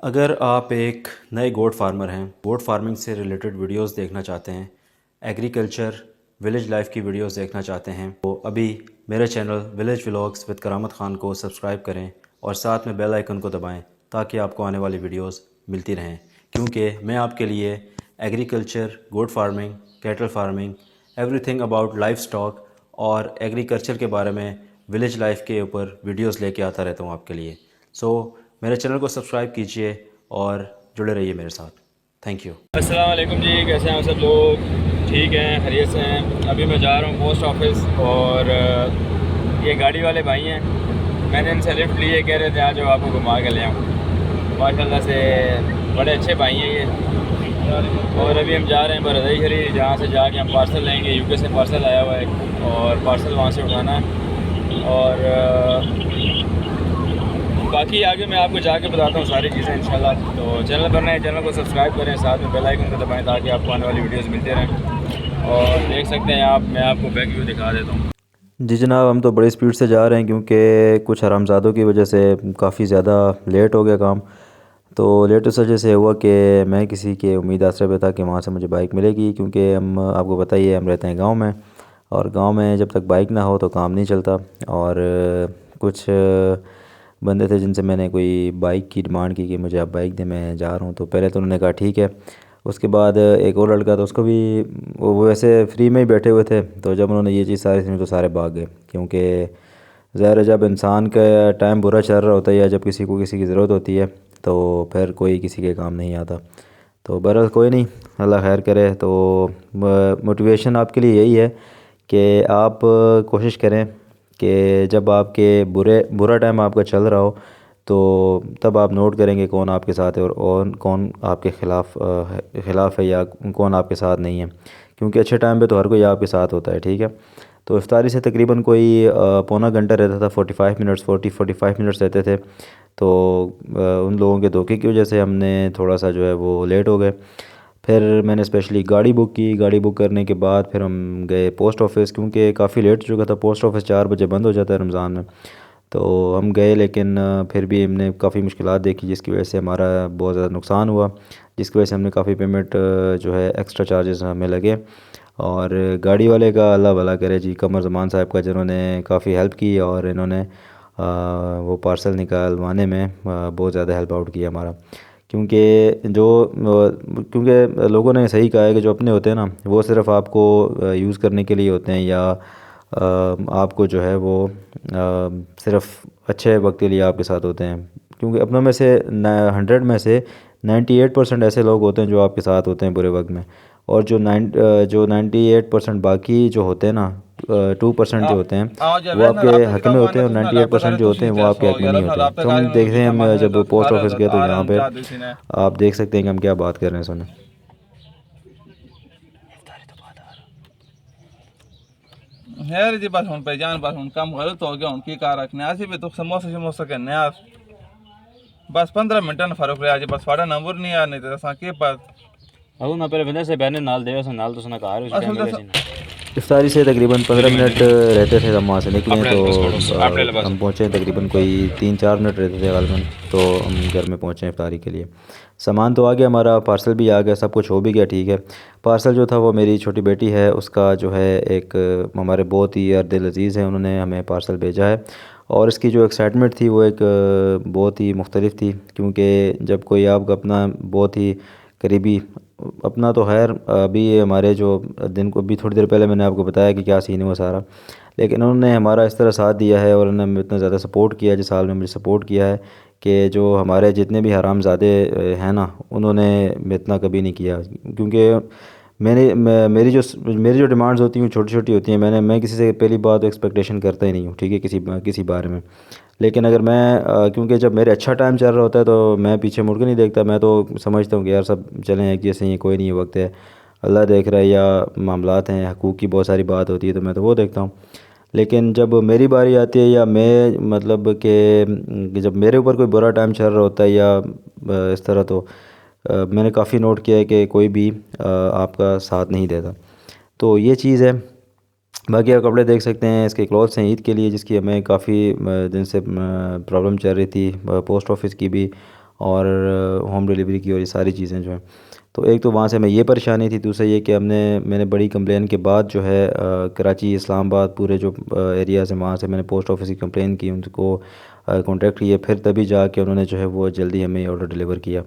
अगर आप एक नए गोट फार्मर हैं, गोट फार्मिंग से रिलेटेड वीडियोस देखना चाहते हैं, एग्रीकल्चर विलेज लाइफ की वीडियोस देखना चाहते हैं, तो अभी मेरे चैनल विलेज व्लॉग्स विद करामत ख़ान को सब्सक्राइब करें और साथ में बेल आइकन को दबाएं ताकि आपको आने वाली वीडियोस मिलती रहें। क्योंकि मैं आपके लिए agriculture, goat farming, cattle farming, everything about livestock और एग्रीकल्चर के बारे में विलेज लाइफ के ऊपर वीडियोस लेके आता रहता हूँ आपके लिए। मेरे चैनल को सब्सक्राइब कीजिए और जुड़े रहिए मेरे साथ। Thank you. अस्सलाम वालेकुम जी, कैसे हैं आप सब लोग? ठीक हैं, खैरियत से हैं। अभी मैं जा रहा हूँ पोस्ट ऑफिस और ये गाड़ी वाले भाई हैं, मैंने इनसे लिफ्ट लिए, कह रहे थे आज आपको घुमा के ले आऊँ। माशाल्लाह से बड़े अच्छे भाई हैं ये। और अभी हम जा रहे हैं बरदई शरीफ, जहाँ से जाके हम पार्सल लेंगे। यूके से पार्सल आया हुआ है और पार्सल वहाँ से उठाना है। और बाकी आगे मैं आपको जाके बताता हूँ सारी चीज़ें इंशाल्लाह। तो चैनल पर नए, चैनल को सब्सक्राइब करें, साथ में बेल आइकन को दबाएं ताकि आपको आने वाली वीडियोस मिलते रहें। और देख सकते हैं आप, मैं आपको बैक व्यू दिखा देता हूँ। जी जनाब, हम तो बड़ी स्पीड से जा रहे हैं क्योंकि कुछ हरामज़ादों की वजह से काफ़ी ज़्यादा लेट हो गया काम। तो लेट इस वजह से हुआ कि मैं किसी के उम्मीद आसरे पे था कि वहाँ से मुझे बाइक मिलेगी, क्योंकि हम आपको पता ही है हम रहते हैं गांव में, और गांव में जब तक बाइक ना हो तो काम नहीं चलता। और कुछ बंदे थे जिनसे मैंने कोई बाइक की डिमांड की कि मुझे आप बाइक दें, मैं जा रहा हूँ। तो पहले तो उन्होंने कहा ठीक है। उसके बाद एक और लड़का था, उसको भी वो वैसे फ्री में ही बैठे हुए थे। तो जब उन्होंने ये चीज़ सारी सुनी तो सारे भाग गए, क्योंकि ज़ाहिर है जब इंसान का टाइम बुरा चल रहा होता है या जब किसी को किसी की ज़रूरत होती है तो फिर कोई किसी के काम नहीं आता। तो बहरहाल कोई नहीं, अल्लाह खैर करे। तो मोटिवेशन आपके लिए यही है कि आप कोशिश करें कि जब आपके बुरा टाइम आपका चल रहा हो तो तब आप नोट करेंगे कौन आपके साथ है और कौन आपके ख़िलाफ़ है या कौन आपके साथ नहीं है। क्योंकि अच्छे टाइम पे तो हर कोई आपके साथ होता है, ठीक है। तो इफ्तारी से तकरीबन कोई पौना घंटा रहता था, 45 मिनट्स रहते थे। तो उन लोगों के धोखे की वजह से हमने थोड़ा सा जो है वो लेट हो गए। फिर मैंने स्पेशली गाड़ी बुक की। गाड़ी बुक करने के बाद फिर हम गए पोस्ट ऑफिस, क्योंकि काफ़ी लेट हो चुका था। पोस्ट ऑफिस 4 बजे बंद हो जाता है रमज़ान में। तो हम गए, लेकिन फिर भी हमने काफ़ी मुश्किलात देखी, जिसकी वजह से हमारा बहुत ज़्यादा नुकसान हुआ, जिसकी वजह से हमने काफ़ी पेमेंट जो है एक्स्ट्रा चार्जेस हमें लगे। और गाड़ी वाले का अल्लाह भला करे जी, कमर ज़मान साहब का, जिन्होंने काफ़ी हेल्प की और इन्होंने वो पार्सल निकालवाने में बहुत ज़्यादा हेल्प आउट किया हमारा। क्योंकि लोगों ने सही कहा है कि जो अपने होते हैं ना वो सिर्फ़ आपको यूज़ करने के लिए होते हैं, या आपको जो है वो सिर्फ़ अच्छे वक्त के लिए आपके साथ होते हैं। क्योंकि अपनों में से 100 में से 98% ऐसे लोग होते हैं जो आपके साथ होते हैं बुरे वक्त में। और जो 98% बाकी जो होते हैं ना, 2% जो होते हैं वो आपके हक में होते हैं, और 98% जो होते हैं वो आपके हक में नहीं होते। तो हम देखते हैं, हम जब पोस्ट ऑफिस गए तो यहाँ पे आप देख सकते हैं कि हम क्या बात कर रहे हैं, सुने। है जी, बस हम पहचान, बस हम कम गलत हो गया, उनकी कार रखने आज भी तो समोसा समोसा करने आज बस 15 मिनट ना फर्क रहा जी। बस साढ़ा नंबर नहीं आ, नहीं तो असा के पास अब ना पहले बंदे से बहने नाल देवे से नाल तो सुना कार उस टाइम असल मिले तो सी ना। इफ्तारी से तकरीबन 15 मिनट रहते थे, हम वहाँ से निकले अपने तो बस पड़ो, अपने बस। हम पहुँचे तकरीबन कोई 3-4 मिनट रहते थे ग़ालिबन। तो हम घर में पहुँचे इफ्तारी के लिए। सामान तो आ गया हमारा, पार्सल भी आ गया, सब कुछ हो भी गया, ठीक है। पार्सल जो था वो मेरी छोटी बेटी है, उसका जो है एक हमारे बहुत ही यार दिल अज़ीज़ है, उन्होंने हमें पार्सल भेजा है। और इसकी जो एक्साइटमेंट थी वो एक बहुत ही मुख्तलिफ थी, क्योंकि जब कोई आपका अपना बहुत ही करीबी, अपना तो खैर अभी ये हमारे जो दिन को भी थोड़ी देर पहले मैंने आपको बताया कि क्या सीन है वो सारा, लेकिन उन्होंने हमारा इस तरह साथ दिया है और उन्होंने इतना ज़्यादा सपोर्ट किया है, जिस साल में मुझे सपोर्ट किया है कि जो हमारे जितने भी हरामज़ादे हैं ना, उन्होंने इतना कभी नहीं किया। क्योंकि मेरी जो डिमांड्स होती हैं छोटी छोटी होती हैं। मैं किसी से पहली बात एक्सपेक्टेशन करता ही नहीं हूँ, ठीक है, किसी बारे में। लेकिन अगर मैं क्योंकि जब मेरे अच्छा टाइम चल रहा होता है तो मैं पीछे मुड़ के नहीं देखता। मैं तो समझता हूँ कि यार सब चलें एक जैसे ही, कोई नहीं, वक्त है, अल्लाह देख रहा है, या मामलात हैं, हकूक़ की बहुत सारी बात होती है तो मैं तो वो देखता हूँ। लेकिन जब मेरी बारी आती है, या मैं मतलब कि जब मेरे ऊपर कोई बुरा टाइम चल रहा होता है या इस तरह, तो मैंने काफ़ी नोट किया है कि कोई भी आपका साथ नहीं देता। तो ये चीज़ है। बाकी आप कपड़े देख सकते हैं, इसके क्लॉथ्स हैं ईद के लिए, जिसकी हमें काफ़ी दिन से प्रॉब्लम चल रही थी, पोस्ट ऑफिस की भी और होम डिलीवरी की और ये सारी चीज़ें जो हैं। तो एक तो वहाँ से हमें ये परेशानी थी, दूसरा ये कि मैंने बड़ी कंप्लेन के बाद जो है कराची, इस्लामाबाद, पूरे जो एरियाज़ हैं वहाँ से मैंने पोस्ट ऑफिस की कंप्लेन की, उनको कांटेक्ट किए, फिर तभी जाके उन्होंने जो है वो जल्दी हमें ऑर्डर डिलीवर किया।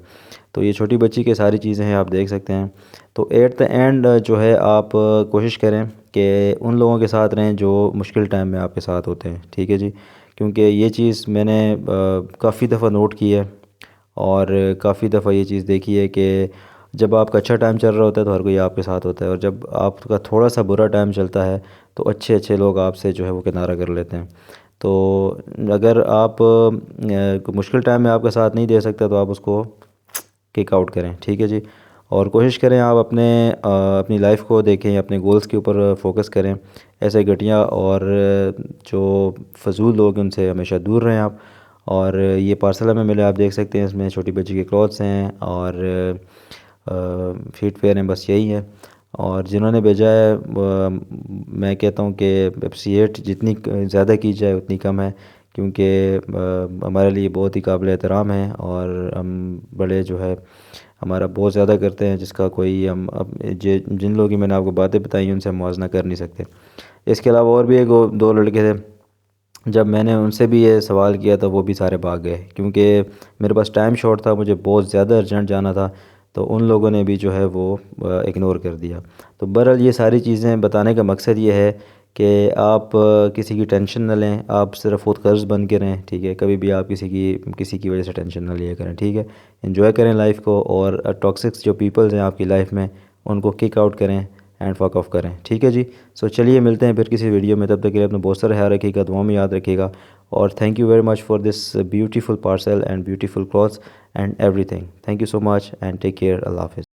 तो ये छोटी बच्ची की सारी चीज़ें हैं, आप देख सकते हैं। तो एट द एंड जो है आप कोशिश करें कि उन लोगों के साथ रहें जो मुश्किल टाइम में आपके साथ होते हैं, ठीक है जी। क्योंकि ये चीज़ मैंने काफ़ी दफ़ा नोट की है और काफ़ी दफ़ा ये चीज़ देखी है कि जब आपका अच्छा टाइम चल रहा होता है तो हर कोई आपके साथ होता है, और जब आपका थोड़ा सा बुरा टाइम चलता है तो अच्छे अच्छे लोग आपसे जो है वो किनारा कर लेते हैं। तो अगर आप मुश्किल टाइम में आपका साथ नहीं दे सकता तो आप उसको किक आउट करें, ठीक है जी। और कोशिश करें आप अपनी लाइफ को देखें, अपने गोल्स के ऊपर फोकस करें। ऐसे घटिया और जो फजूल लोग हैं उनसे हमेशा दूर रहें आप। और ये पार्सल हमें मिले, आप देख सकते हैं, इसमें छोटी बच्ची के क्लॉथ्स हैं और फीट वेयर हैं, बस यही है। और जिन्होंने भेजा है मैं कहता हूँ कि अप्रिशिएट जितनी ज़्यादा की जाए उतनी कम है, क्योंकि हमारे लिए बहुत ही काबिल एहतराम है और हम बड़े जो है हमारा बहुत ज़्यादा करते हैं, जिसका कोई हम अब जिन लोगों की मैंने आपको बातें बताई उनसे हम मुआवजा कर नहीं सकते। इसके अलावा और भी एक दो लड़के थे, जब मैंने उनसे भी ये सवाल किया तो वो भी सारे भाग गए, क्योंकि मेरे पास टाइम शॉर्ट था, मुझे बहुत ज़्यादा अर्जेंट जाना था। तो उन लोगों ने भी जो है वो इग्नोर कर दिया। तो बहरहाल ये सारी चीज़ें बताने का मकसद ये है कि आप किसी की टेंशन न लें, आप सिर्फ खुद कर्ज बन के रहें, ठीक है। कभी भी आप किसी की वजह से टेंशन ना लिया करें, ठीक है। एंजॉय करें लाइफ को, और टॉक्सिक जो पीपल्स हैं आपकी लाइफ में उनको किक आउट करें एंड फक ऑफ करें, ठीक है जी। सो चलिए मिलते हैं फिर किसी वीडियो में, तब तक के लिए अपना बहुत सारा ख्याल रखिएगा, दुआ में याद रखिएगा। और thank you very much for this beautiful parcel and beautiful clothes and everything. Thank you so much and take care. अल्लाह हाफिज़।